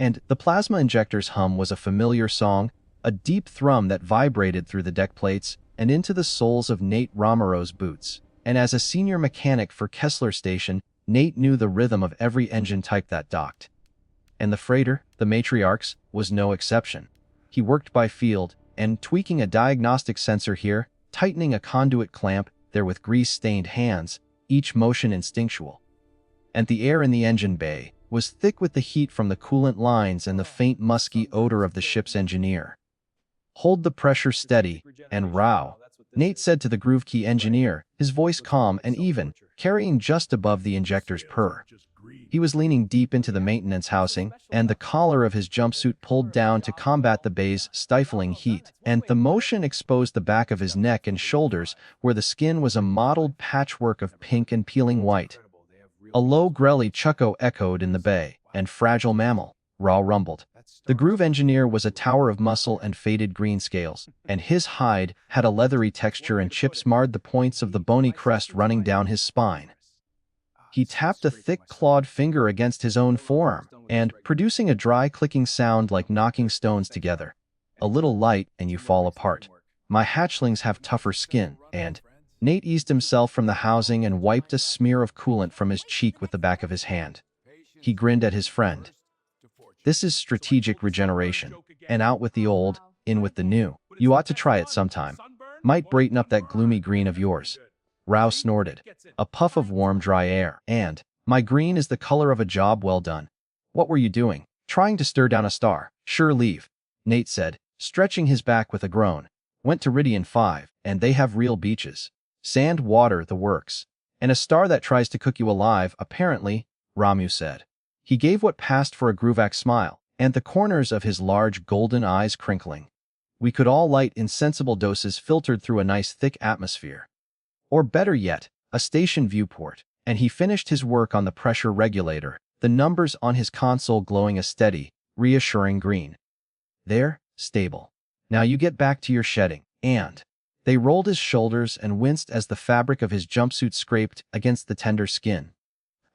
And the plasma injector's hum was a familiar song, a deep thrum that vibrated through the deck plates and into the soles of Nate Romero's boots. And as a senior mechanic for Kessler Station, Nate knew the rhythm of every engine type that docked. And the freighter, the Matriarchs, was no exception. He worked by field, and tweaking a diagnostic sensor here, tightening a conduit clamp there with grease-stained hands, each motion instinctual. And the air in the engine bay was thick with the heat from the coolant lines and the faint musky odor of the ship's engineer. "Hold the pressure steady, and row," Nate said to the Groove Key engineer, his voice calm and even, carrying just above the injector's purr. He was leaning deep into the maintenance housing, and the collar of his jumpsuit pulled down to combat the bay's stifling heat, and the motion exposed the back of his neck and shoulders where the skin was a mottled patchwork of pink and peeling white. A low grelly chucko echoed in the bay, and "Fragile mammal," Raw rumbled. The groove engineer was a tower of muscle and faded green scales, and his hide had a leathery texture and chips marred the points of the bony crest running down his spine. He tapped a thick clawed finger against his own forearm, and, producing a dry clicking sound like knocking stones together. "A little light and you fall apart. My hatchlings have tougher skin," and Nate eased himself from the housing and wiped a smear of coolant from his cheek with the back of his hand. He grinned at his friend. "This is strategic regeneration, and out with the old, in with the new. You ought to try it sometime. Might brighten up that gloomy green of yours." Rao snorted, a puff of warm, dry air. "And my green is the color of a job well done." "What were you doing?" "Trying to stir down a star." "Sure leave," Nate said, stretching his back with a groan. "Went to Ridian 5, and they have real beaches. Sand, water, the works. And a star that tries to cook you alive, apparently," Ramu said. He gave what passed for a Gruvak smile, and the corners of his large golden eyes crinkling. "We could all light insensible doses filtered through a nice thick atmosphere. Or better yet, a station viewport," and he finished his work on the pressure regulator, the numbers on his console glowing a steady, reassuring green. "There, stable. Now you get back to your shedding," and they rolled his shoulders and winced as the fabric of his jumpsuit scraped against the tender skin.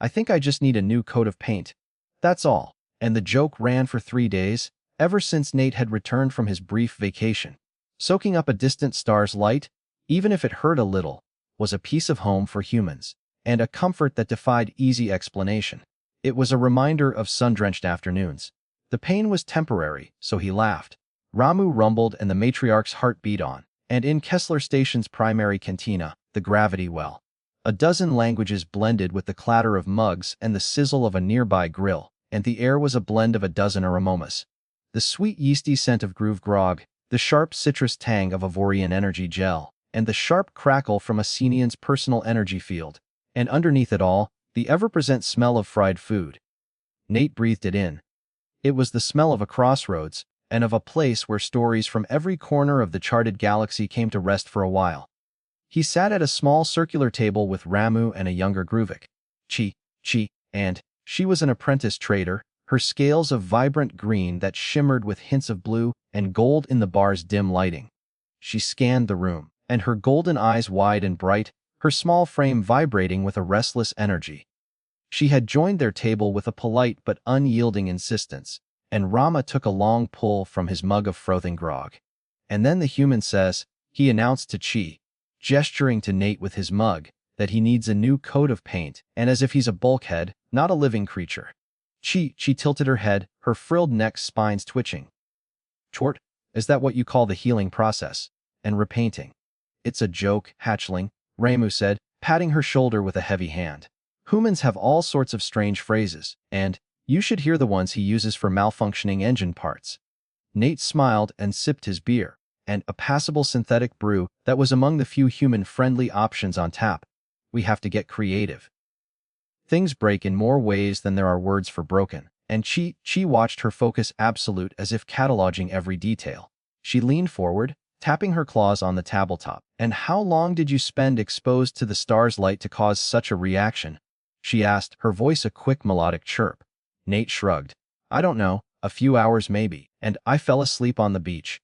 "I think I just need a new coat of paint. That's all." And the joke ran for 3 days, ever since Nate had returned from his brief vacation. Soaking up a distant star's light, even if it hurt a little, was a piece of home for humans, and a comfort that defied easy explanation. It was a reminder of sun-drenched afternoons. The pain was temporary, so he laughed. Ramu rumbled and the matriarch's heart beat on, and in Kessler Station's primary cantina, the gravity well. A dozen languages blended with the clatter of mugs and the sizzle of a nearby grill, and the air was a blend of a dozen aromas. The sweet yeasty scent of groove grog, the sharp citrus tang of Avorian energy gel, and the sharp crackle from a Senian's personal energy field, and underneath it all, the ever-present smell of fried food. Nate breathed it in. It was the smell of a crossroads, and of a place where stories from every corner of the charted galaxy came to rest for a while. He sat at a small circular table with Ramu and a younger Gruvik. Chi, and she was an apprentice trader, her scales of vibrant green that shimmered with hints of blue and gold in the bar's dim lighting. She scanned the room, and her golden eyes wide and bright, her small frame vibrating with a restless energy. She had joined their table with a polite but unyielding insistence, and Rama took a long pull from his mug of frothing grog. "And then the human says," he announced to Chi, gesturing to Nate with his mug, "that he needs a new coat of paint, and as if he's a bulkhead, not a living creature." Chi tilted her head, her frilled neck spines twitching. "Chort, is that what you call the healing process? And repainting?" "It's a joke, hatchling," Ramu said, patting her shoulder with a heavy hand. "Humans have all sorts of strange phrases, and you should hear the ones he uses for malfunctioning engine parts." Nate smiled and sipped his beer, and a passable synthetic brew that was among the few human-friendly options on tap. "We have to get creative. Things break in more ways than there are words for broken," and Chi watched her focus absolute as if cataloging every detail. She leaned forward, tapping her claws on the tabletop. "And how long did you spend exposed to the star's light to cause such a reaction?" she asked, her voice a quick melodic chirp. Nate shrugged. "I don't know, a few hours maybe, and I fell asleep on the beach."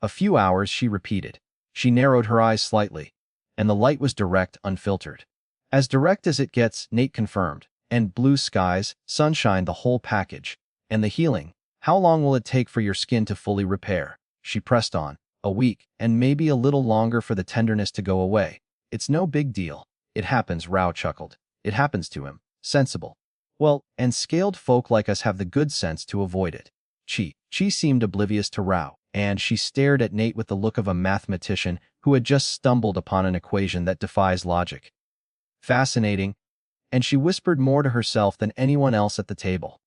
"A few hours," she repeated. She narrowed her eyes slightly, and the light was direct, unfiltered. "As direct as it gets," Nate confirmed, "and blue skies, sunshine, the whole package. And the healing, How long will it take for your skin to fully repair? She pressed on. A week, and maybe a little longer for the tenderness to go away. It's no big deal. It happens, Rao chuckled. It happens to him. Sensible. Well, and scaled folk like us have the good sense to avoid it. Chi seemed oblivious to Rao, and she stared at Nate with the look of a mathematician who had just stumbled upon an equation that defies logic. Fascinating, and she whispered more to herself than anyone else at the table.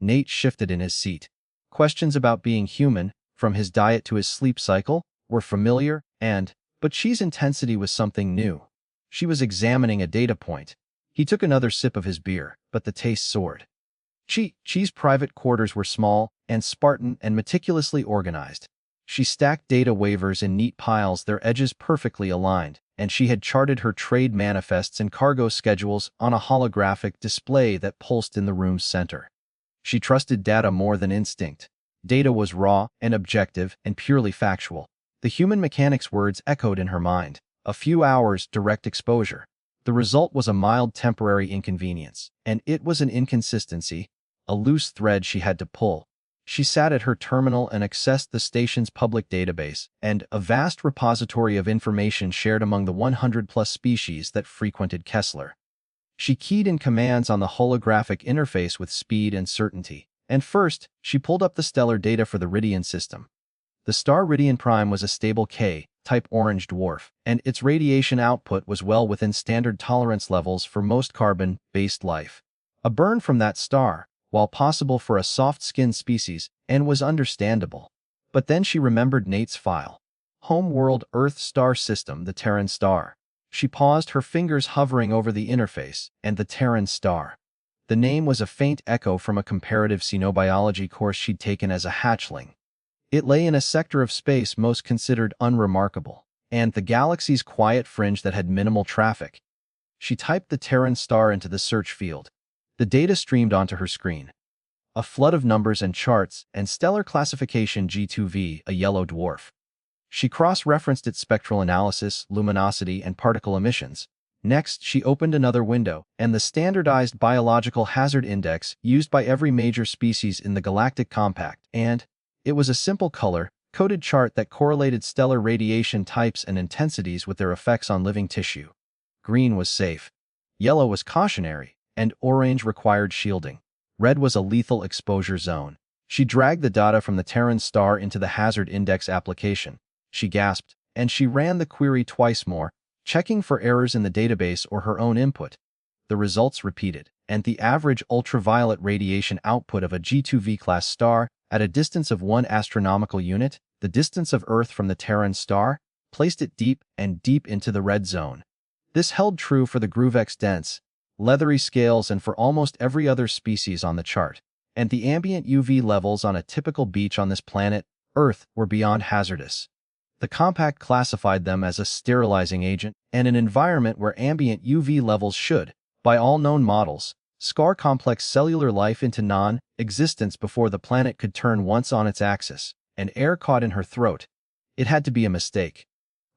Nate shifted in his seat. Questions about being human, from his diet to his sleep cycle, were familiar, but Chi's intensity was something new. She was examining a data point. He took another sip of his beer, but the taste soared. Chi's private quarters were small and Spartan and meticulously organized. She stacked data waivers in neat piles, their edges perfectly aligned, and she had charted her trade manifests and cargo schedules on a holographic display that pulsed in the room's center. She trusted data more than instinct. Data was raw and objective and purely factual. The human mechanic's words echoed in her mind. A few hours direct exposure. The result was a mild temporary inconvenience, and it was an inconsistency, a loose thread she had to pull. She sat at her terminal and accessed the station's public database, and a vast repository of information shared among the 100-plus species that frequented Kessler. She keyed in commands on the holographic interface with speed and certainty, and first, she pulled up the stellar data for the Ridian system. The star Ridian Prime was a stable K-type orange dwarf, and its radiation output was well within standard tolerance levels for most carbon-based life. A burn from that star, while possible for a soft-skinned species, and was understandable. But then she remembered Nate's file. Homeworld Earth Star System, the Terran Star. She paused, her fingers hovering over the interface, and the Terran Star. The name was a faint echo from a comparative xenobiology course she'd taken as a hatchling. It lay in a sector of space most considered unremarkable, and the galaxy's quiet fringe that had minimal traffic. She typed the Terran Star into the search field. The data streamed onto her screen. A flood of numbers and charts, and stellar classification G2V, a yellow dwarf. She cross-referenced its spectral analysis, luminosity, and particle emissions. Next, she opened another window, and the standardized biological hazard index used by every major species in the Galactic Compact, and it was a simple color-coded chart that correlated stellar radiation types and intensities with their effects on living tissue. Green was safe. Yellow was cautionary, and orange required shielding. Red was a lethal exposure zone. She dragged the data from the Terran Star into the Hazard Index application. She gasped, and she ran the query twice more, checking for errors in the database or her own input. The results repeated, and the average ultraviolet radiation output of a G2V-class star at a distance of 1 astronomical unit, the distance of Earth from the Terran Star, placed it deep and deep into the red zone. This held true for the Groovex dense, leathery scales and for almost every other species on the chart, and the ambient UV levels on a typical beach on this planet, Earth, were beyond hazardous. The compact classified them as a sterilizing agent and an environment where ambient UV levels should, by all known models, scar complex cellular life into non-existence before the planet could turn once on its axis, and air caught in her throat. It had to be a mistake.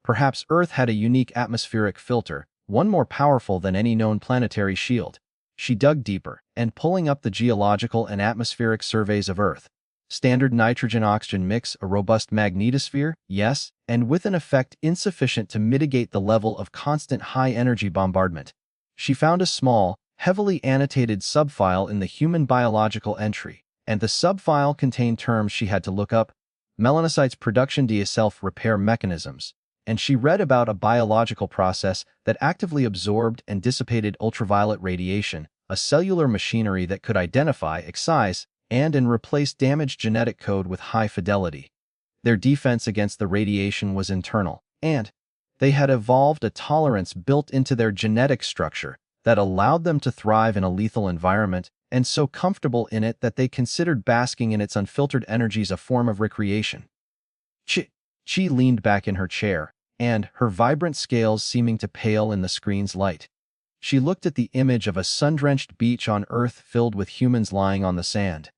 Perhaps Earth had a unique atmospheric filter, one more powerful than any known planetary shield. She dug deeper, and pulling up the geological and atmospheric surveys of Earth. Standard nitrogen-oxygen mix, a robust magnetosphere, yes, and with an effect insufficient to mitigate the level of constant high-energy bombardment. She found a small, heavily annotated subfile in the human biological entry, and the subfile contained terms she had to look up: melanocytes production self-repair mechanisms, and she read about a biological process that actively absorbed and dissipated ultraviolet radiation, a cellular machinery that could identify, excise, and replace damaged genetic code with high fidelity. Their defense against the radiation was internal, and they had evolved a tolerance built into their genetic structure that allowed them to thrive in a lethal environment, and so comfortable in it that they considered basking in its unfiltered energies a form of recreation. Chi leaned back in her chair, and her vibrant scales seeming to pale in the screen's light. She looked at the image of a sun-drenched beach on Earth filled with humans lying on the sand.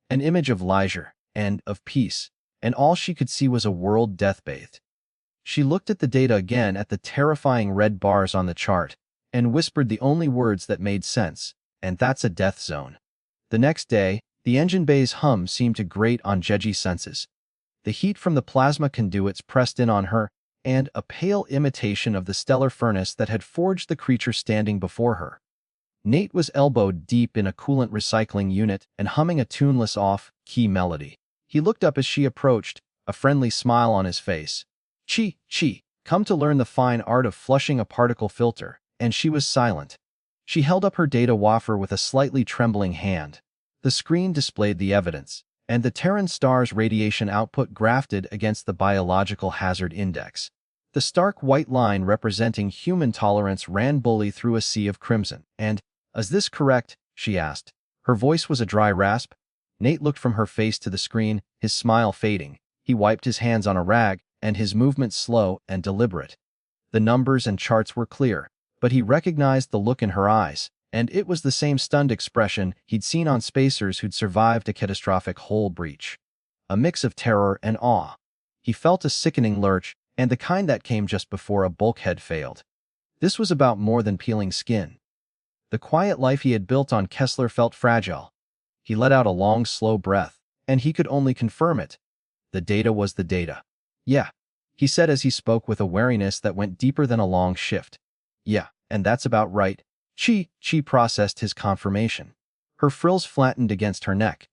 An image of leisure, and of peace, and all she could see was a world death-bathed. She looked at the data again, at the terrifying red bars on the chart, and whispered the only words that made sense, and that's a death zone. The next day, The engine bay's hum seemed to grate on Jeji's senses. The heat from the plasma conduits pressed in on her, and a pale imitation of the stellar furnace that had forged the creature standing before her. Nate was elbowed deep in a coolant recycling unit and humming a tuneless off-key melody. He looked up as she approached, a friendly smile on his face. Chi, come to learn the fine art of flushing a particle filter, and she was silent. She held up her data wafer with a slightly trembling hand. The screen displayed the evidence, and the Terran star's radiation output graphed against the biological hazard index. The stark white line representing human tolerance ran bully through a sea of crimson. And, is this correct? She asked. Her voice was a dry rasp. Nate looked from her face to the screen, his smile fading. He wiped his hands on a rag, and his movements slow and deliberate. The numbers and charts were clear, but he recognized the look in her eyes, and it was the same stunned expression he'd seen on spacers who'd survived a catastrophic hull breach. A mix of terror and awe. He felt a sickening lurch, and the kind that came just before a bulkhead failed. This was about more than peeling skin. The quiet life he had built on Kessler felt fragile. He let out a long, slow breath, and he could only confirm it. The data was the data. Yeah, he said as he spoke with a wariness that went deeper than a long shift. Yeah, and that's about right. Chi processed his confirmation. Her frills flattened against her neck.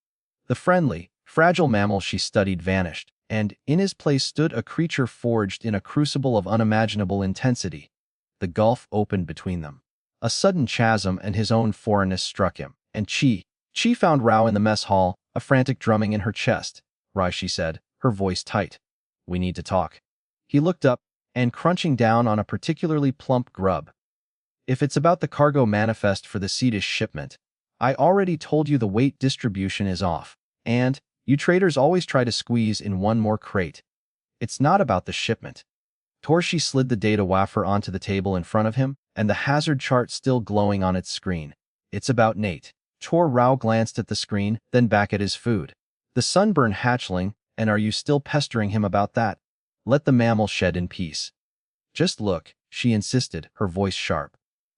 The friendly, fragile mammal she studied vanished, and in his place stood a creature forged in a crucible of unimaginable intensity. The gulf opened between them. A sudden chasm and his own foreignness struck him, and Chi found Rao in the mess hall, a frantic drumming in her chest. Rai, she said, her voice tight. We need to talk. He looked up, and crunching down on a particularly plump grub. If it's about the cargo manifest for the Cetus shipment, I already told you the weight distribution is off, and you traders always try to squeeze in one more crate. It's not about the shipment. Torshi slid the data wafer onto the table in front of him, and the hazard chart still glowing on its screen. It's about Nate. Rao glanced at the screen, then back at his food. The Sunburn hatchling, and are you still pestering him about that? Let the mammal shed in peace. Just look, she insisted, her voice sharp.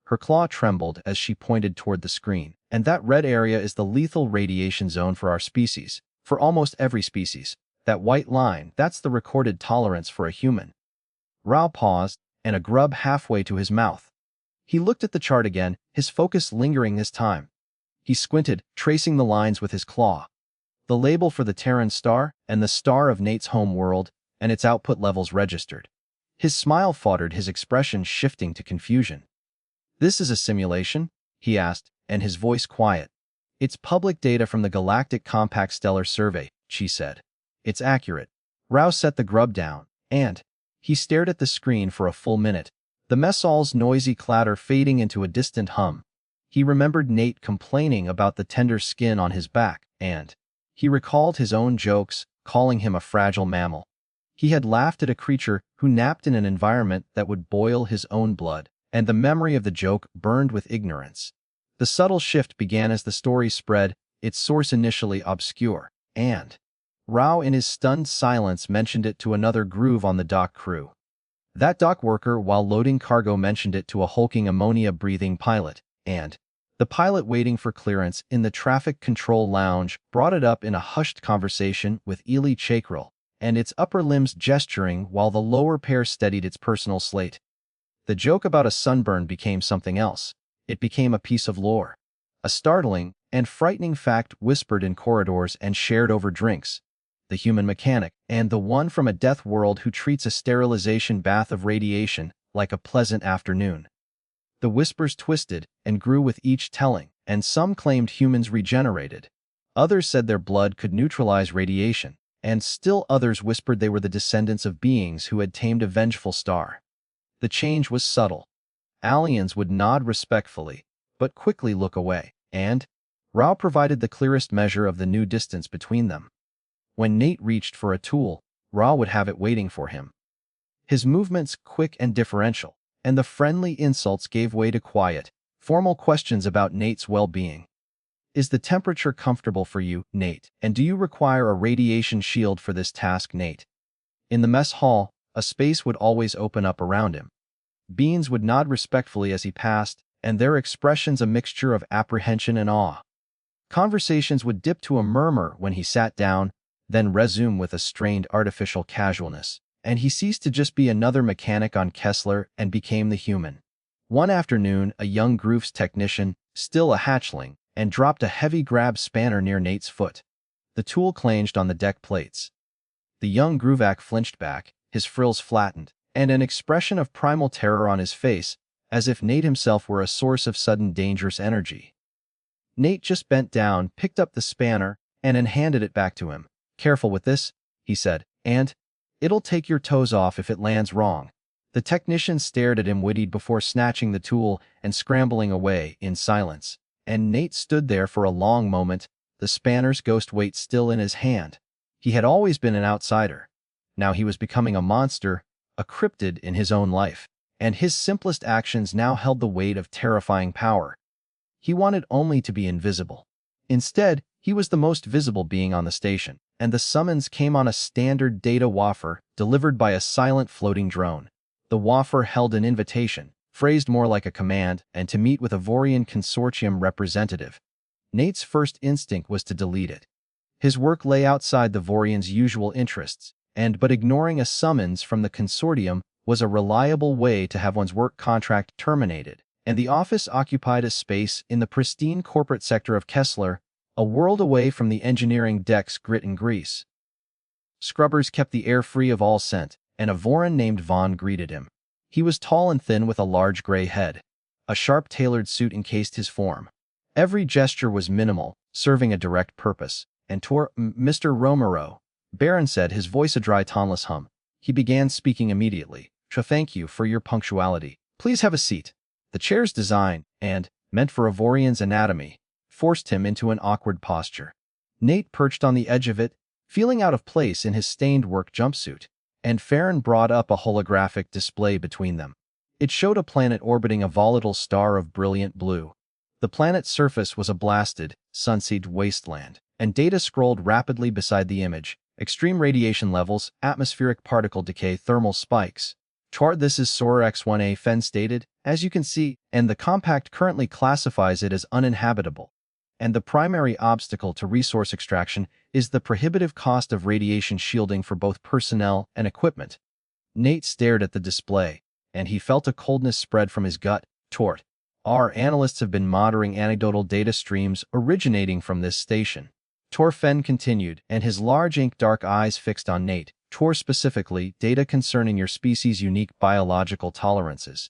Her claw trembled as she pointed toward the screen, and that red area is the lethal radiation zone for our species, for almost every species. That white line, that's the recorded tolerance for a human. Rao paused, and a grub halfway to his mouth. He looked at the chart again, his focus lingering this time. He squinted, tracing the lines with his claw. The label for the Terran star, and the star of Nate's home world, and its output levels registered. His smile faltered, his expression shifting to confusion. This is a simulation? He asked, and his voice quiet. It's public data from the Galactic Compact Stellar Survey, she said. It's accurate. Rao set the grub down, and he stared at the screen for a full minute, the mess hall's noisy clatter fading into a distant hum. He remembered Nate complaining about the tender skin on his back, and he recalled his own jokes, calling him a fragile mammal. He had laughed at a creature who napped in an environment that would boil his own blood, and the memory of the joke burned with ignorance. The subtle shift began as the story spread, its source initially obscure, and Rao in his stunned silence mentioned it to another groove on the dock crew. That dock worker while loading cargo mentioned it to a hulking ammonia-breathing pilot, and the pilot waiting for clearance in the traffic control lounge brought it up in a hushed conversation with Ely Chakril, and its upper limbs gesturing while the lower pair steadied its personal slate. The joke about a sunburn became something else. It became a piece of lore. A startling and frightening fact whispered in corridors and shared over drinks. The human mechanic, and the one from a death world who treats a sterilization bath of radiation like a pleasant afternoon. The whispers twisted and grew with each telling, and some claimed humans regenerated. Others said their blood could neutralize radiation, and still others whispered they were the descendants of beings who had tamed a vengeful star. The change was subtle. Aliens would nod respectfully, but quickly look away, and Rao provided the clearest measure of the new distance between them. When Nate reached for a tool, Rao would have it waiting for him. His movements quick and differential, and the friendly insults gave way to quiet, formal questions about Nate's well-being. Is the temperature comfortable for you, Nate, and do you require a radiation shield for this task, Nate? In the mess hall, a space would always open up around him. Beans would nod respectfully as he passed, and their expressions a mixture of apprehension and awe. Conversations would dip to a murmur when he sat down, then resume with a strained artificial casualness, and he ceased to just be another mechanic on Kessler and became the human. One afternoon, a young Grooves technician, still a hatchling, and dropped a heavy grab spanner near Nate's foot. The tool clanged on the deck plates. The young Groovac flinched back, his frills flattened, and an expression of primal terror on his face, as if Nate himself were a source of sudden dangerous energy. Nate just bent down, picked up the spanner, and then handed it back to him. "Careful with this," he said, "and it'll take your toes off if it lands wrong." The technician stared at him wittied before snatching the tool and scrambling away in silence, and Nate stood there for a long moment, the spanner's ghost weight still in his hand. He had always been an outsider. Now he was becoming a monster, a cryptid in his own life, and his simplest actions now held the weight of terrifying power. He wanted only to be invisible. Instead, he was the most visible being on the station, and the summons came on a standard data wafer delivered by a silent floating drone. The wafer held an invitation, phrased more like a command, and to meet with a Vorian Consortium representative. Nate's first instinct was to delete it. His work lay outside the Vorians' usual interests, but ignoring a summons from the Consortium was a reliable way to have one's work contract terminated, and the office occupied a space in the pristine corporate sector of Kessler, a world away from the engineering deck's grit and grease. Scrubbers kept the air free of all scent, and a Voran named Vaughn greeted him. He was tall and thin with a large gray head. A sharp-tailored suit encased his form. Every gesture was minimal, serving a direct purpose. And Mr. Romero, Baron said, his voice a dry toneless hum. He began speaking immediately. "Thank you for your punctuality. Please have a seat." The chair's design, meant for a Vorian's anatomy, forced him into an awkward posture. Nate perched on the edge of it, feeling out of place in his stained work jumpsuit, and Farron brought up a holographic display between them. It showed a planet orbiting a volatile star of brilliant blue. The planet's surface was a blasted, sun-seared wasteland, and data scrolled rapidly beside the image. Extreme radiation levels, atmospheric particle decay, thermal spikes. This is Sora X1A, Fen stated, "As you can see, and the compact currently classifies it as uninhabitable. And the primary obstacle to resource extraction is the prohibitive cost of radiation shielding for both personnel and equipment." Nate stared at the display, and he felt a coldness spread from his gut. Our analysts have been monitoring anecdotal data streams originating from this station. Fen continued, and his large ink-dark eyes fixed on Nate. Specifically, data concerning your species' unique biological tolerances.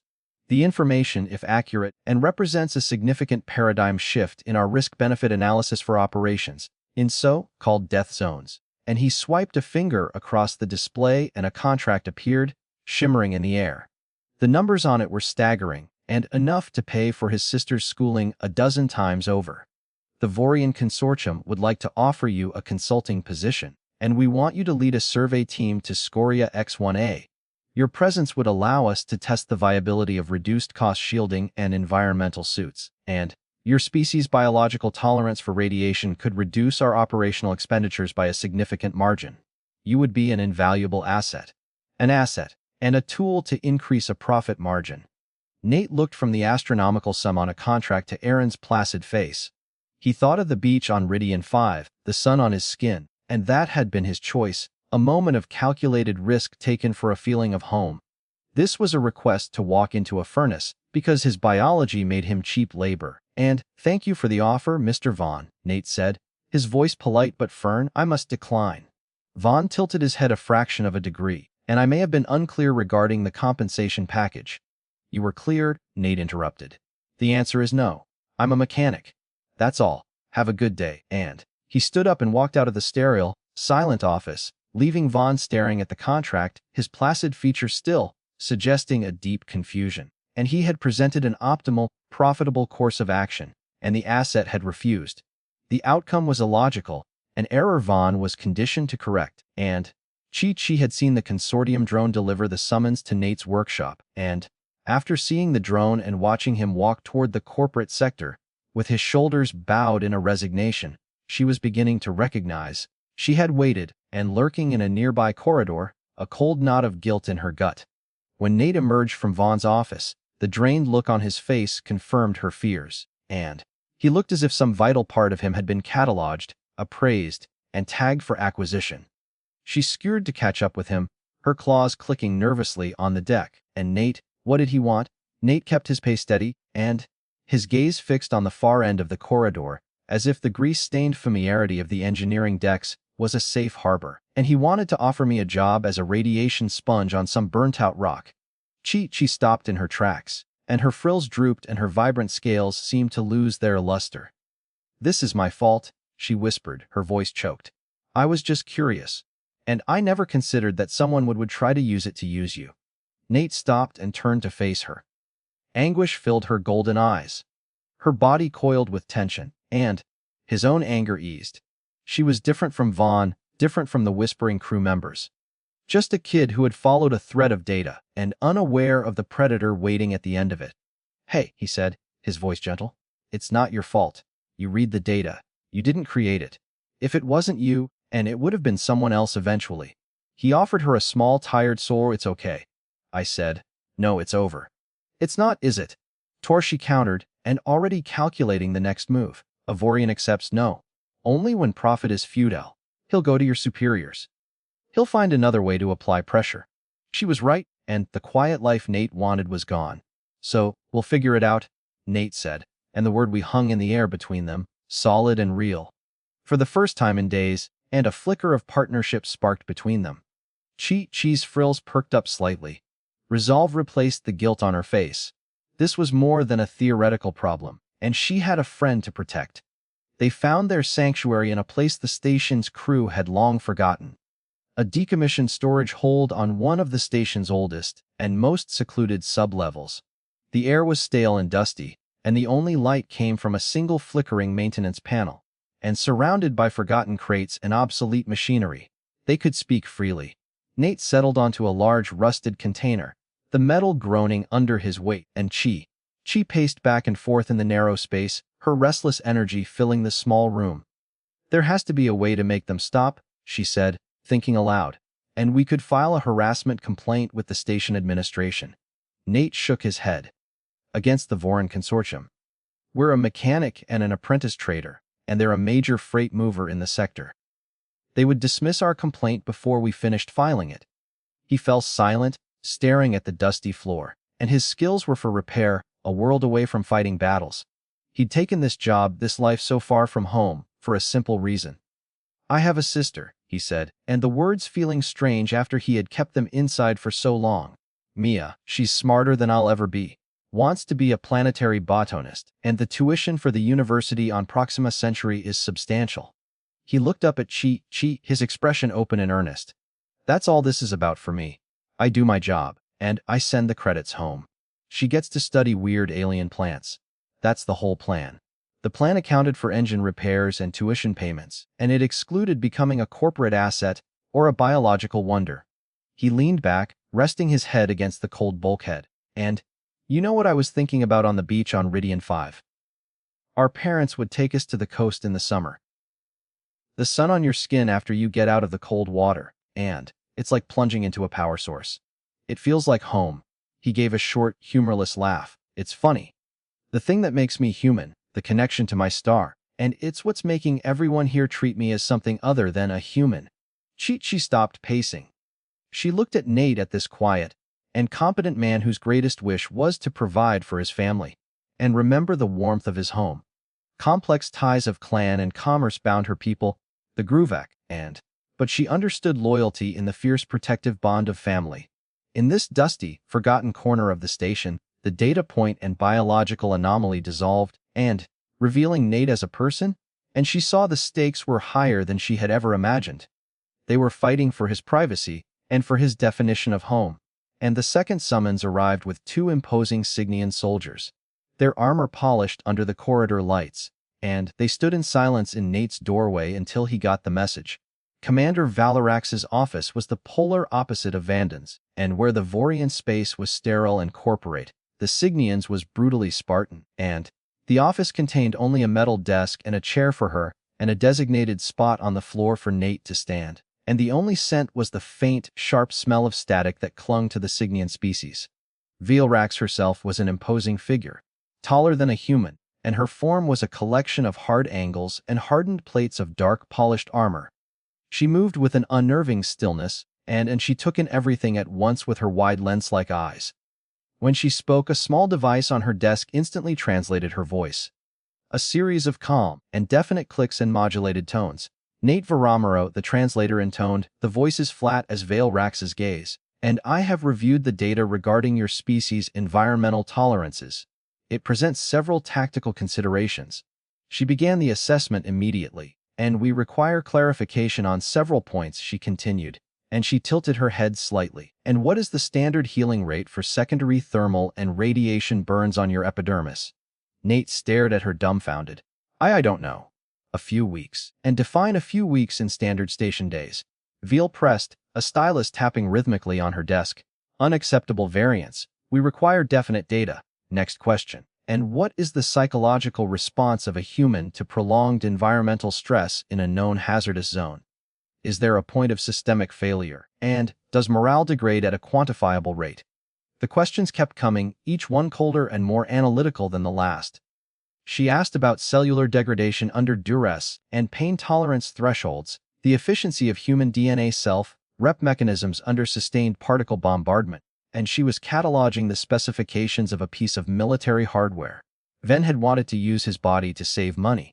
The information, if accurate, and represents a significant paradigm shift in our risk-benefit analysis for operations, in so-called death zones. And he swiped a finger across the display and a contract appeared, shimmering in the air. The numbers on it were staggering, and enough to pay for his sister's schooling a dozen times over. The Vorian Consortium would like to offer you a consulting position, and we want you to lead a survey team to Scoria X1A. Your presence would allow us to test the viability of reduced-cost shielding and environmental suits, and your species' biological tolerance for radiation could reduce our operational expenditures by a significant margin. You would be an invaluable asset. An asset, and a tool to increase a profit margin. Nate looked from the astronomical sum on a contract to Aaron's placid face. He thought of the beach on Ridian 5, the sun on his skin, and that had been his choice, a moment of calculated risk taken for a feeling of home. This was a request to walk into a furnace, because his biology made him cheap labor. "And, thank you for the offer, Mr. Vaughn," Nate said, his voice polite but firm. "I must decline." Vaughn tilted his head a fraction of a degree, "and I may have been unclear regarding the compensation package." "You were cleared," Nate interrupted. "The answer is no. I'm a mechanic. That's all. Have a good day." And he stood up and walked out of the sterile, silent office, leaving Vaughn staring at the contract, his placid features still, suggesting a deep confusion. And he had presented an optimal, profitable course of action, and the asset had refused. The outcome was illogical, an error Vaughn was conditioned to correct, and Chi had seen the Consortium drone deliver the summons to Nate's workshop, and after seeing the drone and watching him walk toward the corporate sector, with his shoulders bowed in a resignation, she was beginning to recognize. She had waited, and lurking in a nearby corridor, a cold knot of guilt in her gut. When Nate emerged from Vaughn's office, the drained look on his face confirmed her fears, and He looked as if some vital part of him had been cataloged, appraised, and tagged for acquisition. She scurried to catch up with him, her claws clicking nervously on the deck. And Nate, what did he want? Nate kept his pace steady, and his gaze fixed on the far end of the corridor, as if the grease-stained familiarity of the engineering decks was a safe harbor. And he wanted to offer me a job as a radiation sponge on some burnt-out rock. She stopped in her tracks, and her frills drooped and her vibrant scales seemed to lose their luster. "This is my fault," she whispered, her voice choked. "I was just curious. And I never considered that someone would try to use it to use you." Nate stopped and turned to face her. Anguish filled her golden eyes. Her body coiled with tension, and his own anger eased. She was different from Vaughn, different from the whispering crew members. Just a kid who had followed a thread of data, and unaware of the predator waiting at the end of it. "Hey," he said, his voice gentle. "It's not your fault. You read the data. You didn't create it. If it wasn't you, and it would have been someone else eventually." He offered her a small, tired soul. "It's okay," I said. "No, it's over." "It's not, is it?" Torshi countered, and already calculating the next move. "Ivorian accepts no. Only when profit is futile. He'll go to your superiors. He'll find another way to apply pressure." She was right, and the quiet life Nate wanted was gone. "So, we'll figure it out," Nate said, and the word we hung in the air between them, solid and real. For the first time in days, and a flicker of partnership sparked between them. Chi's frills perked up slightly. Resolve replaced the guilt on her face. This was more than a theoretical problem, and she had a friend to protect. They found their sanctuary in a place the station's crew had long forgotten. A decommissioned storage hold on one of the station's oldest and most secluded sublevels. The air was stale and dusty, and the only light came from a single flickering maintenance panel. And surrounded by forgotten crates and obsolete machinery, they could speak freely. Nate settled onto a large rusted container, the metal groaning under his weight, and Chi paced back and forth in the narrow space, her restless energy filling the small room. "There has to be a way to make them stop," she said, thinking aloud. "And we could file a harassment complaint with the station administration." Nate shook his head. "Against the Voron Consortium. We're a mechanic and an apprentice trader, and they're a major freight mover in the sector. They would dismiss our complaint before we finished filing it." He fell silent, staring at the dusty floor, and his skills were for repair, a world away from fighting battles. He'd taken this job, this life so far from home, for a simple reason. "I have a sister," he said, and the words feeling strange after he had kept them inside for so long. "Mia, she's smarter than I'll ever be. Wants to be a planetary botanist, and the tuition for the university on Proxima Centauri is substantial." He looked up at Chi, his expression open and earnest. "That's all this is about for me. I do my job, and I send the credits home. She gets to study weird alien plants. That's the whole plan." The plan accounted for engine repairs and tuition payments, and it excluded becoming a corporate asset or a biological wonder. He leaned back, resting his head against the cold bulkhead. "And you know what I was thinking about on the beach on Ridian 5? Our parents would take us to the coast in the summer. The sun on your skin after you get out of the cold water, and it's like plunging into a power source. It feels like home." He gave a short, humorless laugh. "It's funny. The thing that makes me human, the connection to my star, and it's what's making everyone here treat me as something other than a human." She stopped pacing. She looked at Nate, at this quiet and competent man whose greatest wish was to provide for his family and remember the warmth of his home. Complex ties of clan and commerce bound her people, the Gruvak, but she understood loyalty in the fierce protective bond of family. In this dusty, forgotten corner of the station, the data point and biological anomaly dissolved, and revealing Nate as a person, and she saw the stakes were higher than she had ever imagined. They were fighting for his privacy and for his definition of home. And the second summons arrived with two imposing Signian soldiers, their armor polished under the corridor lights, and they stood in silence in Nate's doorway until he got the message. Commander Valarax's office was the polar opposite of Vanden's, and where the Vorian space was sterile and corporate, the Signian's was brutally Spartan, and the office contained only a metal desk and a chair for her, and a designated spot on the floor for Nate to stand. And the only scent was the faint, sharp smell of static that clung to the Signian species. Valarax herself was an imposing figure, taller than a human, and her form was a collection of hard angles and hardened plates of dark polished armor. She moved with an unnerving stillness, and she took in everything at once with her wide lens-like eyes. When she spoke, a small device on her desk instantly translated her voice. A series of calm and definite clicks and modulated tones. Nate Varamaro, the translator, intoned, the voice is flat as Vale Rax's gaze. And I have reviewed the data regarding your species' environmental tolerances. It presents several tactical considerations. She began the assessment immediately, and we require clarification on several points, she continued, and she tilted her head slightly. And what is the standard healing rate for secondary thermal and radiation burns on your epidermis? Nate stared at her dumbfounded. I don't know. A few weeks. And define a few weeks in standard station days. Veal pressed, a stylus tapping rhythmically on her desk. Unacceptable variance. We require definite data. Next question. And what is the psychological response of a human to prolonged environmental stress in a known hazardous zone? Is there a point of systemic failure? And does morale degrade at a quantifiable rate? The questions kept coming, each one colder and more analytical than the last. She asked about cellular degradation under duress and pain tolerance thresholds, the efficiency of human DNA self-rep mechanisms under sustained particle bombardment, and she was cataloging the specifications of a piece of military hardware. Ven had wanted to use his body to save money.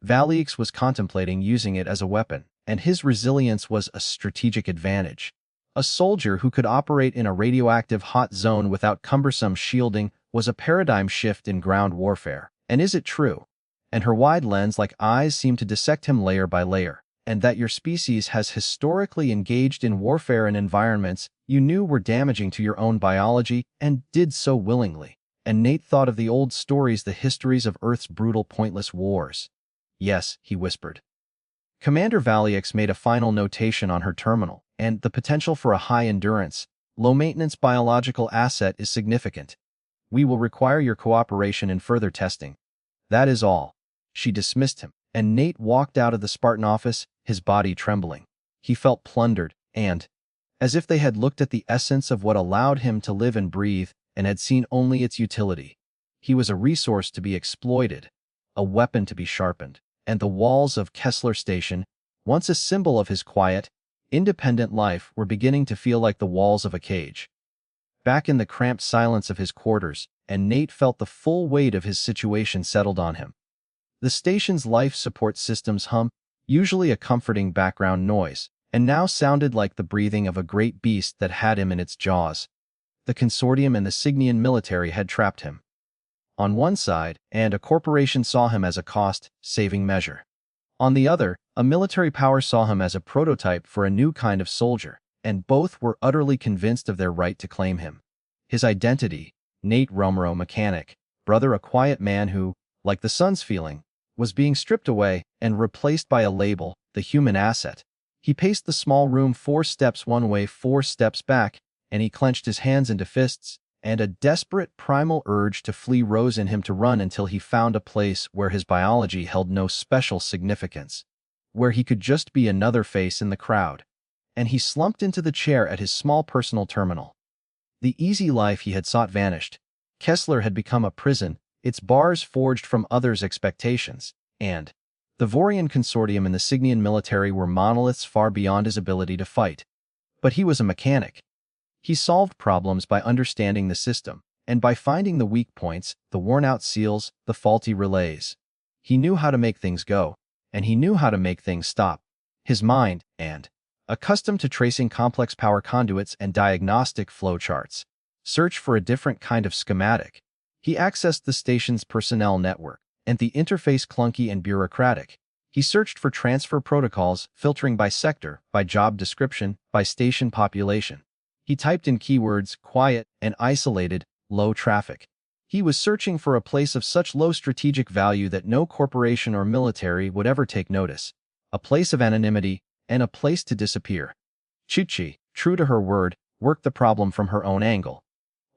Valix was contemplating using it as a weapon, and his resilience was a strategic advantage. A soldier who could operate in a radioactive hot zone without cumbersome shielding was a paradigm shift in ground warfare. And is it true? And her wide lens-like eyes seemed to dissect him layer by layer. And that your species has historically engaged in warfare in environments you knew were damaging to your own biology and did so willingly. And Nate thought of the old stories, the histories of Earth's brutal, pointless wars. Yes, he whispered. Commander Valix made a final notation on her terminal, and the potential for a high-endurance, low-maintenance biological asset is significant. We will require your cooperation in further testing. That is all. She dismissed him, and Nate walked out of the Spartan office, his body trembling. He felt plundered, and, as if they had looked at the essence of what allowed him to live and breathe, and had seen only its utility. He was a resource to be exploited, a weapon to be sharpened, and the walls of Kessler Station, once a symbol of his quiet, independent life, were beginning to feel like the walls of a cage. Back in the cramped silence of his quarters, and Nate felt the full weight of his situation settled on him. The station's life support systems hum, usually a comforting background noise, and now sounded like the breathing of a great beast that had him in its jaws. The consortium and the Cygnian military had trapped him on one side, and a corporation saw him as a cost-saving measure. On the other, a military power saw him as a prototype for a new kind of soldier, and both were utterly convinced of their right to claim him. His identity, Nate Romero, mechanic, brother, a quiet man who, like the sun's feeling, was being stripped away and replaced by a label, the human asset. He paced the small room 4 steps one way, 4 steps back, and he clenched his hands into fists, and a desperate primal urge to flee rose in him, to run until he found a place where his biology held no special significance, where he could just be another face in the crowd. And he slumped into the chair at his small personal terminal. The easy life he had sought vanished. Kessler had become a prison, its bars forged from others' expectations, and the Vorian consortium and the Cygnian military were monoliths far beyond his ability to fight. But he was a mechanic. He solved problems by understanding the system, and by finding the weak points, the worn-out seals, the faulty relays. He knew how to make things go, and he knew how to make things stop. His mind, and accustomed to tracing complex power conduits and diagnostic flowcharts, searched for a different kind of schematic. He accessed the station's personnel network, and the interface clunky and bureaucratic. He searched for transfer protocols, filtering by sector, by job description, by station population. He typed in keywords, quiet and isolated, low traffic. He was searching for a place of such low strategic value that no corporation or military would ever take notice. A place of anonymity, and a place to disappear. Chichi, true to her word, worked the problem from her own angle.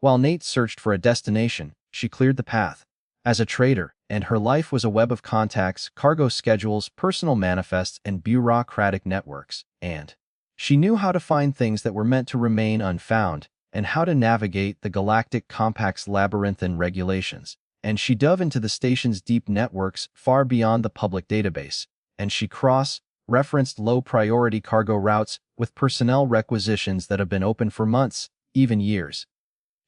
While Nate searched for a destination, she cleared the path. As a trader, and her life was a web of contacts, cargo schedules, personal manifests, and bureaucratic networks, and she knew how to find things that were meant to remain unfound, and how to navigate the galactic compact's labyrinthine regulations. and she dove into the station's deep networks far beyond the public database, and she cross-referenced low-priority cargo routes with personnel requisitions that have been open for months, even years.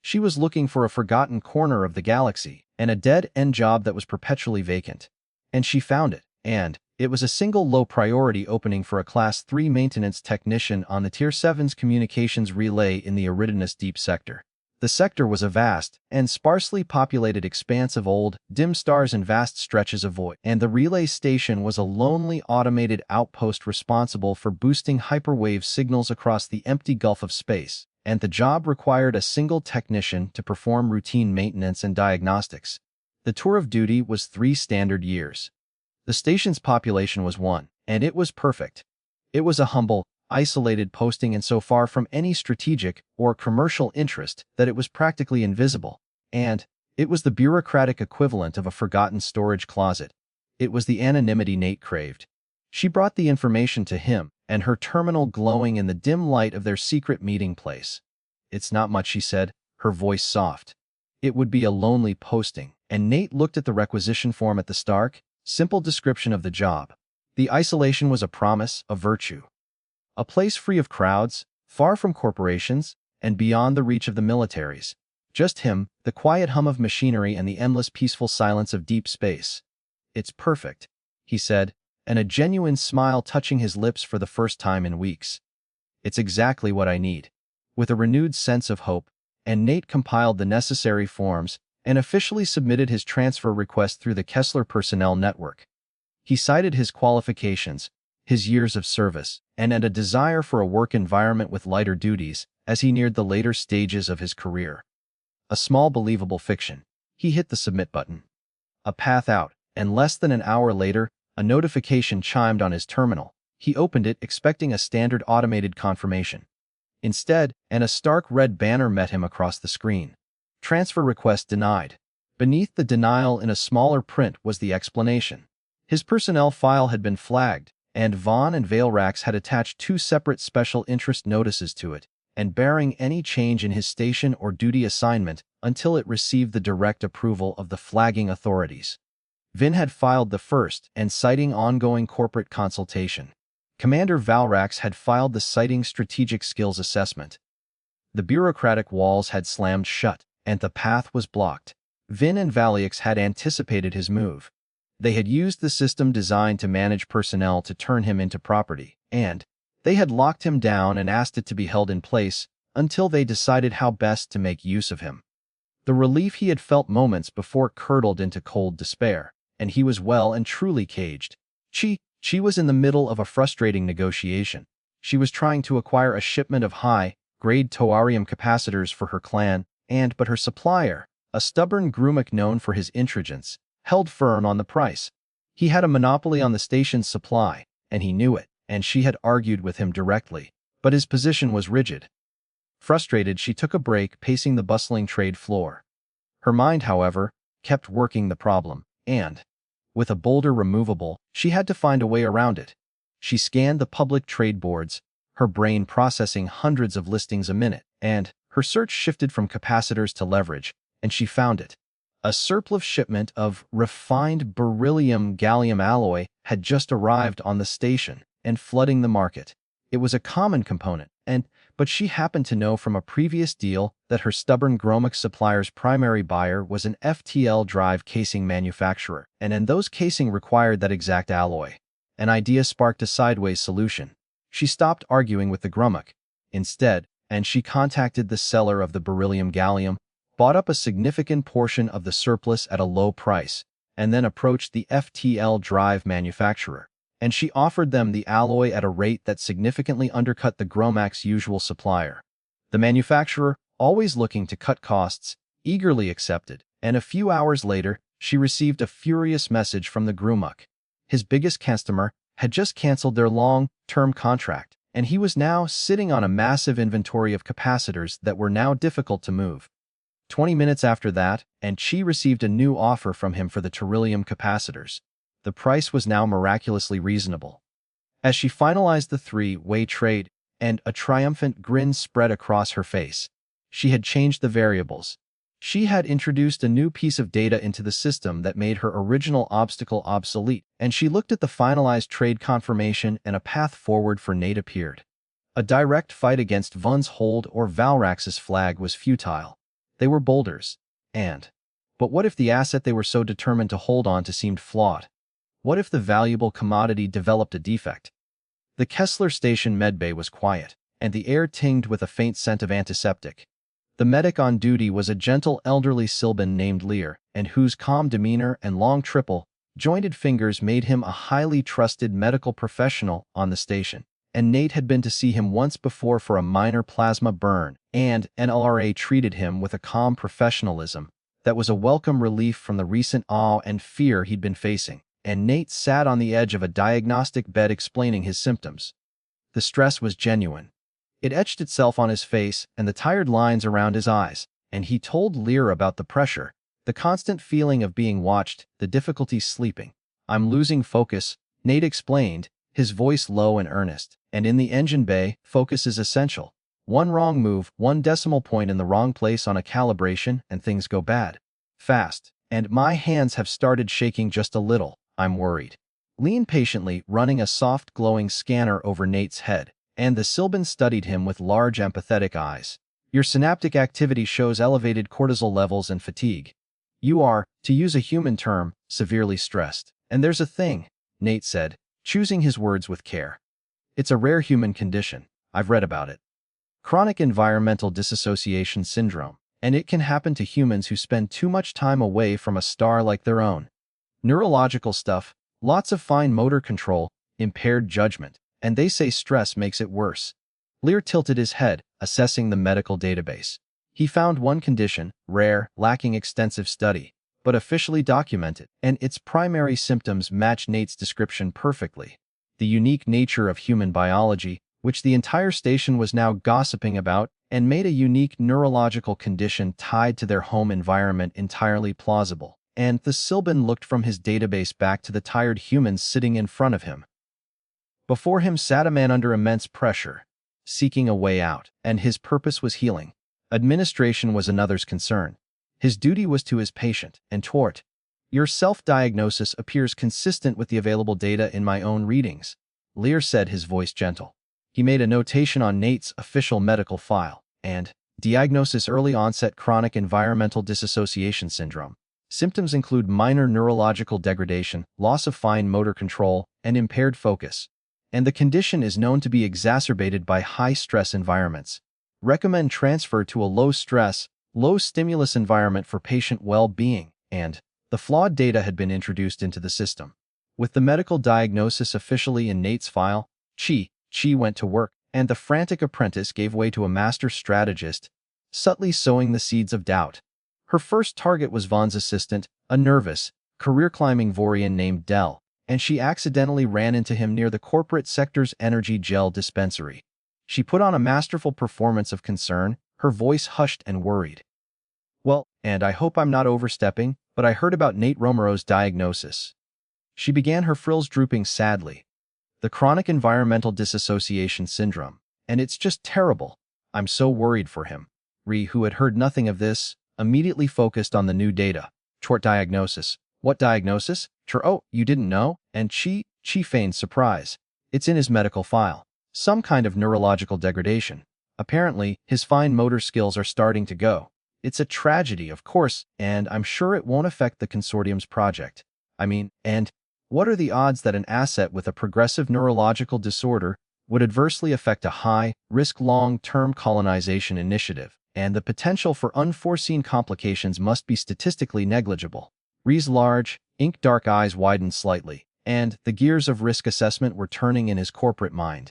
She was looking for a forgotten corner of the galaxy and a dead-end job that was perpetually vacant. And she found it, and it was a single low-priority opening for a Class 3 maintenance technician on the Tier 7's communications relay in the Eridanus Deep sector. The sector was a vast and sparsely populated expanse of old, dim stars and vast stretches of void, and the relay station was a lonely automated outpost responsible for boosting hyperwave signals across the empty gulf of space, and the job required a single technician to perform routine maintenance and diagnostics. The tour of duty was 3 standard years. The station's population was 1, and it was perfect. It was a humble, isolated posting and so far from any strategic or commercial interest that it was practically invisible, and it was the bureaucratic equivalent of a forgotten storage closet. It was the anonymity Nate craved. She brought the information to him, and her terminal glowing in the dim light of their secret meeting place. "It's not much," she said, her voice soft. It would be a lonely posting, and Nate looked at the requisition form at the stark, simple description of the job. The isolation was a promise, a virtue. A place free of crowds, far from corporations, and beyond the reach of the militaries. Just him, the quiet hum of machinery and the endless peaceful silence of deep space. "It's perfect," he said, and a genuine smile touching his lips for the first time in weeks. "It's exactly what I need." With a renewed sense of hope, and Nate compiled the necessary forms and officially submitted his transfer request through the Kessler Personnel Network. He cited his qualifications, his years of service, and a desire for a work environment with lighter duties as he neared the later stages of his career. A small believable fiction. He hit the submit button. A path out, and less than an hour later, a notification chimed on his terminal. He opened it expecting a standard automated confirmation. Instead, a stark red banner met him across the screen. "Transfer request denied." Beneath the denial in a smaller print was the explanation. His personnel file had been flagged, and Vaughn and Veilrax had attached 2 separate special interest notices to it, and barring any change in his station or duty assignment until it received the direct approval of the flagging authorities. Vin had filed the first, and citing ongoing corporate consultation. Commander Veilrax had filed the citing strategic skills assessment. The bureaucratic walls had slammed shut, and the path was blocked. Vin and Veilrax had anticipated his move. They had used the system designed to manage personnel to turn him into property, and they had locked him down and asked it to be held in place until they decided how best to make use of him. The relief he had felt moments before curdled into cold despair, and he was well and truly caged. She was in the middle of a frustrating negotiation. She was trying to acquire a shipment of high-grade tauarium capacitors for her clan, but her supplier, a stubborn Grumach known for his intransigence, held firm on the price. He had a monopoly on the station's supply, and he knew it, and she had argued with him directly, but his position was rigid. Frustrated, she took a break, pacing the bustling trade floor. Her mind, however, kept working the problem, and, with a boulder removable, she had to find a way around it. She scanned the public trade boards, her brain processing hundreds of listings a minute, and her search shifted from capacitors to leverage, and she found it. A surplus shipment of refined beryllium-gallium alloy had just arrived on the station and flooding the market. It was a common component, but she happened to know from a previous deal that her stubborn Grumach supplier's primary buyer was an FTL drive casing manufacturer, and those casing required that exact alloy. An idea sparked a sideways solution. She stopped arguing with the Grumach. Instead, she contacted the seller of the beryllium-gallium, bought up a significant portion of the surplus at a low price, and then approached the FTL drive manufacturer. And she offered them the alloy at a rate that significantly undercut the Grumach's usual supplier. The manufacturer, always looking to cut costs, eagerly accepted, and a few hours later, she received a furious message from the Grumach. His biggest customer had just canceled their long-term contract, and he was now sitting on a massive inventory of capacitors that were now difficult to move. 20 minutes after that, she received a new offer from him for the beryllium capacitors. The price was now miraculously reasonable. As she finalized the 3-way trade, a triumphant grin spread across her face. She had changed the variables. She had introduced a new piece of data into the system that made her original obstacle obsolete, and she looked at the finalized trade confirmation and a path forward for Nate appeared. A direct fight against Vun's hold or Valrax's flag was futile. They were boulders. But what if the asset they were so determined to hold on to seemed flawed? What if the valuable commodity developed a defect? The Kessler Station medbay was quiet, and the air tinged with a faint scent of antiseptic. The medic on duty was a gentle elderly Sylvan named Lear, and whose calm demeanor and long jointed fingers made him a highly trusted medical professional on the station. And Nate had been to see him once before for a minor plasma burn, and NLRA treated him with a calm professionalism that was a welcome relief from the recent awe and fear he'd been facing. And Nate sat on the edge of a diagnostic bed explaining his symptoms. The stress was genuine. It etched itself on his face and the tired lines around his eyes, and he told Lear about the pressure, the constant feeling of being watched, the difficulty sleeping. "I'm losing focus," Nate explained, his voice low and earnest. "And in the engine bay, focus is essential. One wrong move, one decimal point in the wrong place on a calibration, and things go bad. Fast. And my hands have started shaking just a little. I'm worried." Lean patiently, running a soft glowing scanner over Nate's head, and the Sylvan studied him with large empathetic eyes. "Your synaptic activity shows elevated cortisol levels and fatigue. You are, to use a human term, severely stressed. And there's a thing," Nate said, choosing his words with care. "It's a rare human condition. I've read about it. Chronic environmental dissociation syndrome, and it can happen to humans who spend too much time away from a star like their own. Neurological stuff, lots of fine motor control, impaired judgment, and they say stress makes it worse." Lear tilted his head, assessing the medical database. He found one condition, rare, lacking extensive study, but officially documented, and its primary symptoms match Nate's description perfectly. The unique nature of human biology, which the entire station was now gossiping about, and made a unique neurological condition tied to their home environment entirely plausible. And the Sylvan looked from his database back to the tired humans sitting in front of him. Before him sat a man under immense pressure, seeking a way out, and his purpose was healing. Administration was another's concern. His duty was to his patient, and toward. "Your self-diagnosis appears consistent with the available data in my own readings," Lear said, his voice gentle. He made a notation on Nate's official medical file, and diagnosis: early onset chronic environmental dissociation syndrome. Symptoms include minor neurological degradation, loss of fine motor control, and impaired focus. And the condition is known to be exacerbated by high-stress environments. Recommend transfer to a low-stress, low-stimulus environment for patient well-being. And the flawed data had been introduced into the system. With the medical diagnosis officially in Nate's file, Chi went to work, and the frantic apprentice gave way to a master strategist, subtly sowing the seeds of doubt. Her first target was Vaughn's assistant, a nervous, career-climbing Vorian named Dell, and she accidentally ran into him near the corporate sector's energy gel dispensary. She put on a masterful performance of concern, her voice hushed and worried. "Well, and I hope I'm not overstepping, but I heard about Nate Romero's diagnosis." She began, her frills drooping sadly. "The chronic environmental dissociation syndrome, and it's just terrible. I'm so worried for him." Ree, who had heard nothing of this, immediately focused on the new data. "Short diagnosis." "What diagnosis? Oh, you didn't know?" And Chi feigned surprise. "It's in his medical file. Some kind of neurological degradation. Apparently, his fine motor skills are starting to go. It's a tragedy, of course, and I'm sure it won't affect the consortium's project. And what are the odds that an asset with a progressive neurological disorder would adversely affect a high-risk long-term colonization initiative, and the potential for unforeseen complications must be statistically negligible?" Ree's large, ink-dark eyes widened slightly, and the gears of risk assessment were turning in his corporate mind.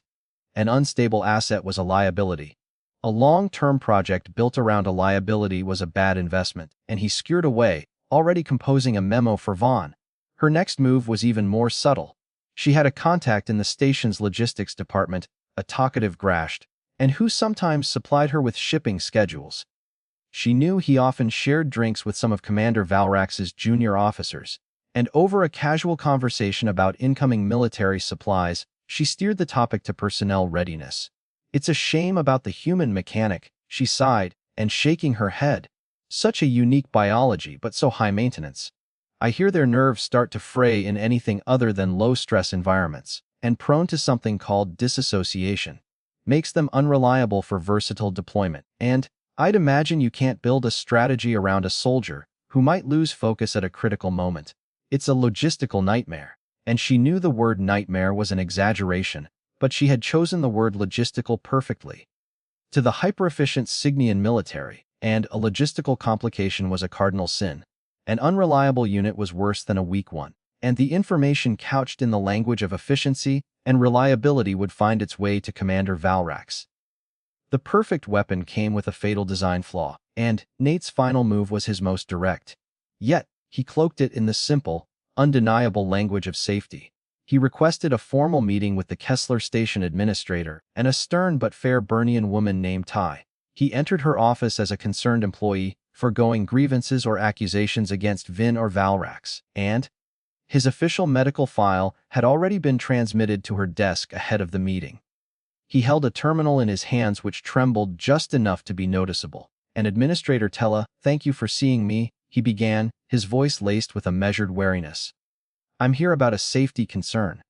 An unstable asset was a liability. A long-term project built around a liability was a bad investment, and he skewered away, already composing a memo for Vaughn. Her next move was even more subtle. She had a contact in the station's logistics department, a talkative Grasht, and who sometimes supplied her with shipping schedules. She knew he often shared drinks with some of Commander Valrax's junior officers, and over a casual conversation about incoming military supplies, she steered the topic to personnel readiness. "It's a shame about the human mechanic," she sighed, and shaking her head. Such a unique biology, but so high maintenance. I hear their nerves start to fray in anything other than low-stress environments, and prone to something called disassociation. Makes them unreliable for versatile deployment, and I'd imagine you can't build a strategy around a soldier who might lose focus at a critical moment. It's a logistical nightmare, and she knew the word nightmare was an exaggeration, but she had chosen the word logistical perfectly. To the hyper-efficient Cygnian military, and a logistical complication was a cardinal sin. An unreliable unit was worse than a weak one, and the information couched in the language of efficiency and reliability would find its way to Commander Valrax. The perfect weapon came with a fatal design flaw, and Nate's final move was his most direct. Yet, he cloaked it in the simple, undeniable language of safety. He requested a formal meeting with the Kessler Station administrator and a stern but fair Burnian woman named Ty. He entered her office as a concerned employee, foregoing grievances or accusations against Vin or Valrax, and his official medical file had already been transmitted to her desk ahead of the meeting. He held a terminal in his hands which trembled just enough to be noticeable. "And Administrator Tella, thank you for seeing me," he began, his voice laced with a measured wariness. "I'm here about a safety concern.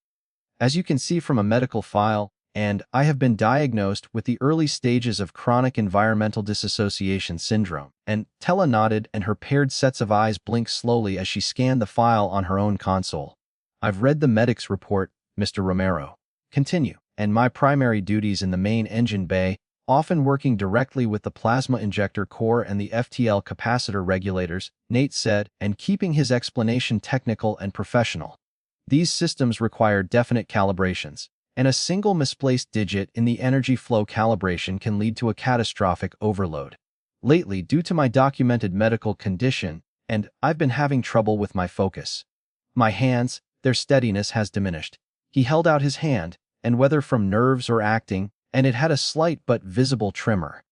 As you can see from a medical file, and I have been diagnosed with the early stages of chronic environmental dissociation syndrome." And Tella nodded, and her paired sets of eyes blinked slowly as she scanned the file on her own console. "I've read the medic's report, Mr. Romero. Continue. And my primary duties in the main engine bay, often working directly with the plasma injector core and the FTL capacitor regulators," Nate said, and keeping his explanation technical and professional. "These systems require definite calibrations, and a single misplaced digit in the energy flow calibration can lead to a catastrophic overload. Lately, due to my documented medical condition, and I've been having trouble with my focus. My hands, their steadiness has diminished." He held out his hand, and whether from nerves or acting, and it had a slight but visible tremor.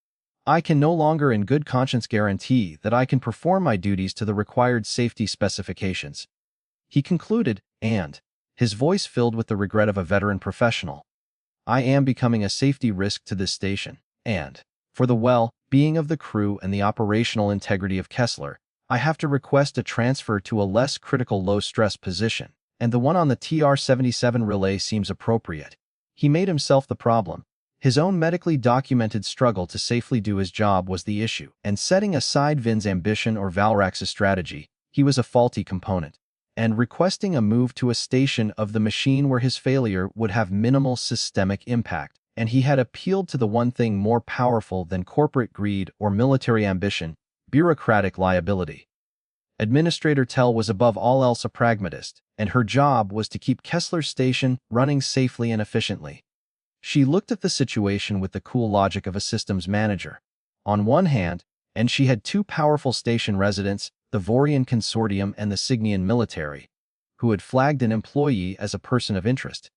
"I can no longer in good conscience guarantee that I can perform my duties to the required safety specifications," he concluded, and his voice filled with the regret of a veteran professional. "I am becoming a safety risk to this station, and, for the well-being of the crew and the operational integrity of Kessler, I have to request a transfer to a less critical low-stress position, and the one on the TR-77 relay seems appropriate." He made himself the problem. His own medically documented struggle to safely do his job was the issue, and setting aside Vin's ambition or Valrax's strategy, he was a faulty component. And requesting a move to a station of the machine where his failure would have minimal systemic impact, and he had appealed to the one thing more powerful than corporate greed or military ambition: bureaucratic liability. Administrator Tell was above all else a pragmatist, and her job was to keep Kessler Station running safely and efficiently. She looked at the situation with the cool logic of a systems manager. On one hand, and she had two powerful station residents, the Vorian Consortium and the Cygnian military, who had flagged an employee as a person of interest.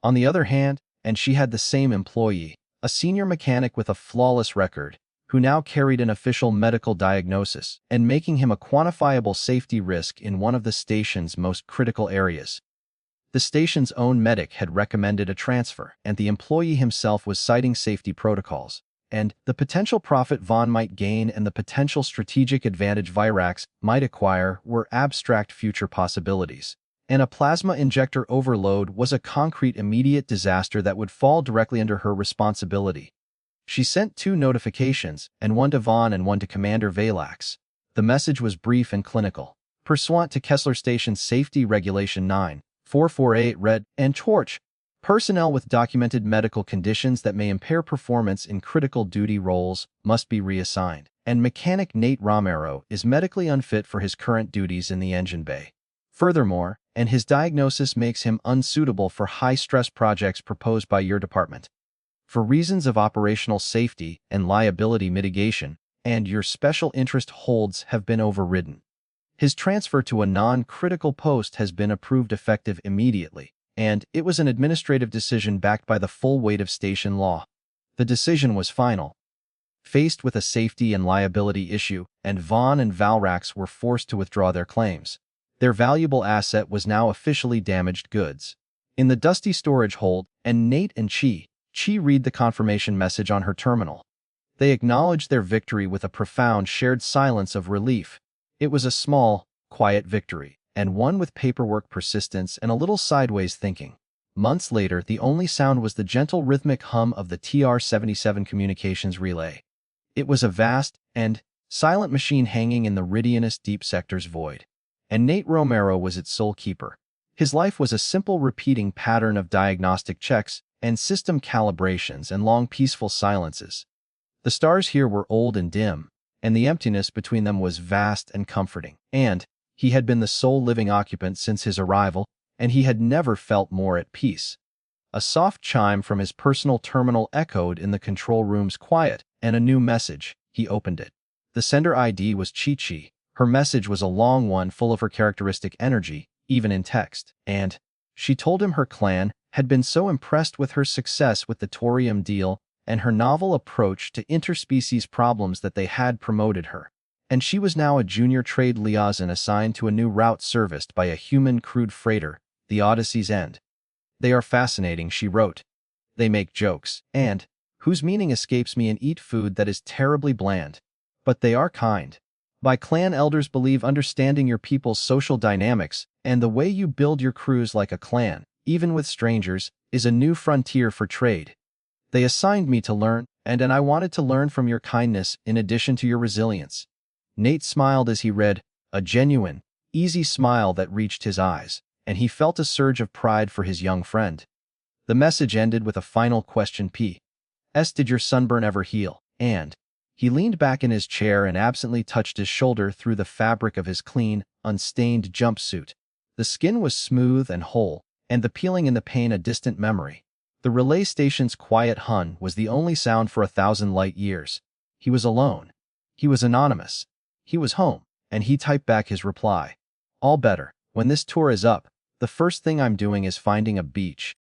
On the other hand, and she had the same employee, a senior mechanic with a flawless record, who now carried an official medical diagnosis and making him a quantifiable safety risk in one of the station's most critical areas. The station's own medic had recommended a transfer, and the employee himself was citing safety protocols, and the potential profit Vaughn might gain and the potential strategic advantage Virax might acquire were abstract future possibilities. And a plasma injector overload was a concrete immediate disaster that would fall directly under her responsibility. She sent 2 notifications, and one to Vaughn and one to Commander Valax. The message was brief and clinical. Pursuant to Kessler Station Safety Regulation 9.448 read, and torch, personnel with documented medical conditions that may impair performance in critical duty roles must be reassigned, and mechanic Nate Romero is medically unfit for his current duties in the engine bay. Furthermore, and his diagnosis makes him unsuitable for high-stress projects proposed by your department. For reasons of operational safety and liability mitigation, and your special interest holds have been overridden. His transfer to a non-critical post has been approved effective immediately, and it was an administrative decision backed by the full weight of station law. The decision was final. Faced with a safety and liability issue, and Vaughn and Valrax were forced to withdraw their claims. Their valuable asset was now officially damaged goods. In the dusty storage hold, and Nate and Chi read the confirmation message on her terminal. They acknowledged their victory with a profound shared silence of relief. It was a small, quiet victory, and one with paperwork persistence and a little sideways thinking. Months later, the only sound was the gentle rhythmic hum of the TR-77 communications relay. It was a vast and silent machine hanging in the Ridianus Deep Sector's void, and Nate Romero was its sole keeper. His life was a simple repeating pattern of diagnostic checks and system calibrations and long peaceful silences. The stars here were old and dim, and the emptiness between them was vast and comforting. And he had been the sole living occupant since his arrival, and he had never felt more at peace. A soft chime from his personal terminal echoed in the control room's quiet, and a new message. He opened it. The sender ID was Chi-Chi. Her message was a long one full of her characteristic energy, even in text, and she told him her clan had been so impressed with her success with the thorium deal and her novel approach to interspecies problems that they had promoted her. And she was now a junior trade liaison assigned to a new route serviced by a human crude freighter, the Odyssey's End. They are fascinating, she wrote. They make jokes, and whose meaning escapes me, and eat food that is terribly bland. But they are kind. My clan elders believe understanding your people's social dynamics and the way you build your crews like a clan, even with strangers, is a new frontier for trade. They assigned me to learn, and I wanted to learn from your kindness in addition to your resilience. Nate smiled as he read, a genuine, easy smile that reached his eyes, and he felt a surge of pride for his young friend. The message ended with a final question. P.S. Did your sunburn ever heal? And he leaned back in his chair and absently touched his shoulder through the fabric of his clean, unstained jumpsuit. The skin was smooth and whole, and the peeling in the pain a distant memory. The relay station's quiet hum was the only sound for 1,000 light years. He was alone. He was anonymous. He was home, and he typed back his reply. All better. When this tour is up, the first thing I'm doing is finding a beach,